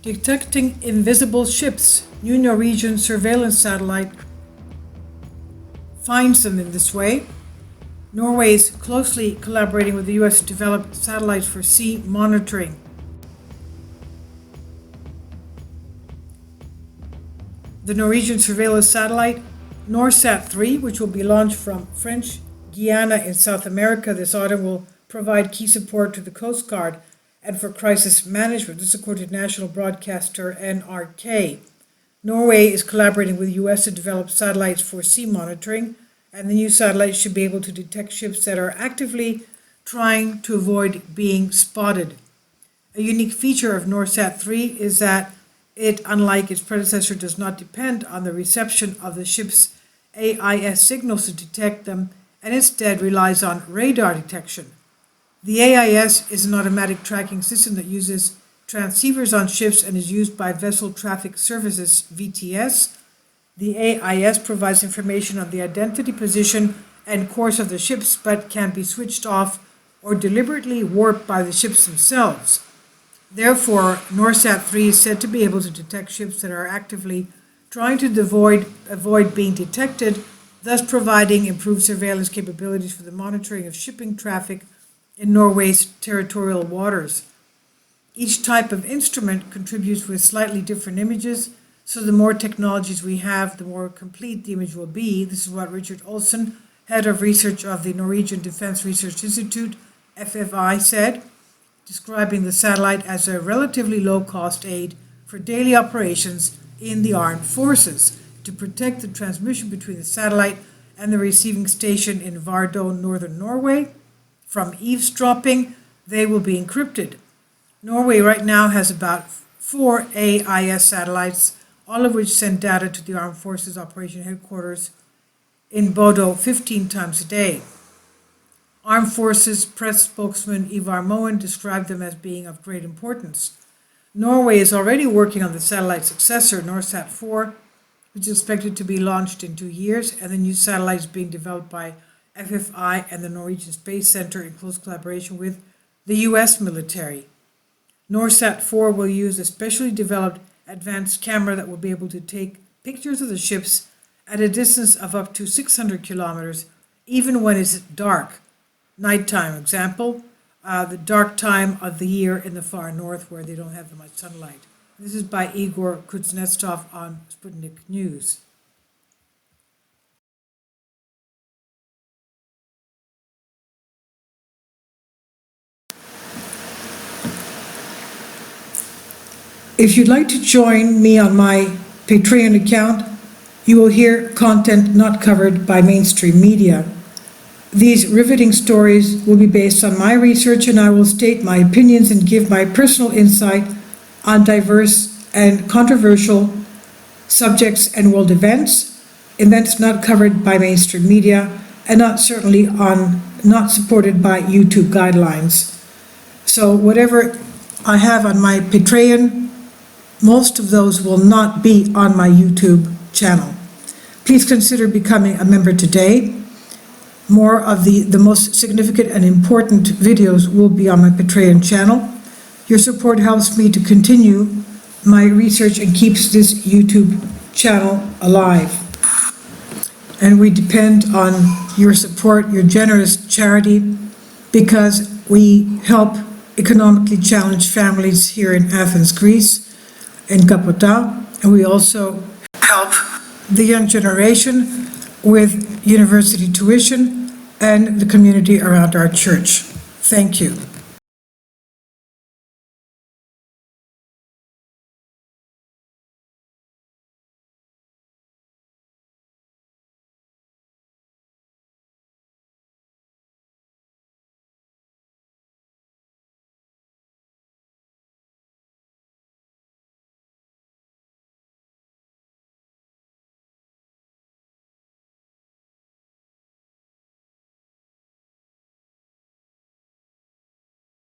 Detecting invisible ships. New Norwegian surveillance satellite finds them in this way. Norway is closely collaborating with the US to develop satellites for sea monitoring. The Norwegian surveillance satellite NorSat-3, which will be launched from French Guiana in South America this autumn, will provide key support to the Coast Guard and for crisis management. This according to national broadcaster NRK. Norway is collaborating with the US to develop satellites for sea monitoring, and the new satellites should be able to detect ships that are actively trying to avoid being spotted. A unique feature of NorSat-3 is that it, unlike its predecessor, does not depend on the reception of the ship's AIS signals to detect them, and instead relies on radar detection. The AIS is an automatic tracking system that uses transceivers on ships and is used by Vessel Traffic Services, VTS. The AIS provides information on the identity, position, and course of the ships, but can be switched off or deliberately warped by the ships themselves. Therefore, NorSat-3 is said to be able to detect ships that are actively trying to avoid being detected, thus providing improved surveillance capabilities for the monitoring of shipping traffic in Norway's territorial waters. Each type of instrument contributes with slightly different images, so the more technologies we have, the more complete the image will be. This is what Richard Olsen, head of research of the Norwegian Defense Research Institute, FFI, said, describing the satellite as a relatively low-cost aid for daily operations in the armed forces to protect the transmission between the satellite and the receiving station in Vardø, northern Norway. From eavesdropping, they will be encrypted. Norway right now has about 4 AIS satellites, all of which send data to the Armed Forces Operation Headquarters in Bodø 15 times a day. Armed Forces press spokesman Ivar Moen described them as being of great importance. Norway is already working on the satellite successor, NorSat-4, which is expected to be launched in 2 years, and the new satellite is being developed by FFI and the Norwegian Space Center in close collaboration with the US military. NorSat-4 will use a specially developed advanced camera that will be able to take pictures of the ships at a distance of up to 600 kilometers, even when it's dark. Nighttime example, the dark time of the year in the far north where they don't have much sunlight. This is by Igor Kuznetsov on Sputnik News. If you'd like to join me on my Patreon account, you will hear content not covered by mainstream media. These riveting stories will be based on my research, and I will state my opinions and give my personal insight on diverse and controversial subjects and world events not covered by mainstream media, and not supported by YouTube guidelines. So whatever I have on my Patreon, most of those will not be on my YouTube channel. Please consider becoming a member today. More of the most significant and important videos will be on my Patreon channel. Your support helps me to continue my research and keeps this YouTube channel alive. And we depend on your support, your generous charity, because we help economically challenged families here in Athens, Greece, in Kapota, and we also help the young generation with university tuition and the community around our church. Thank you.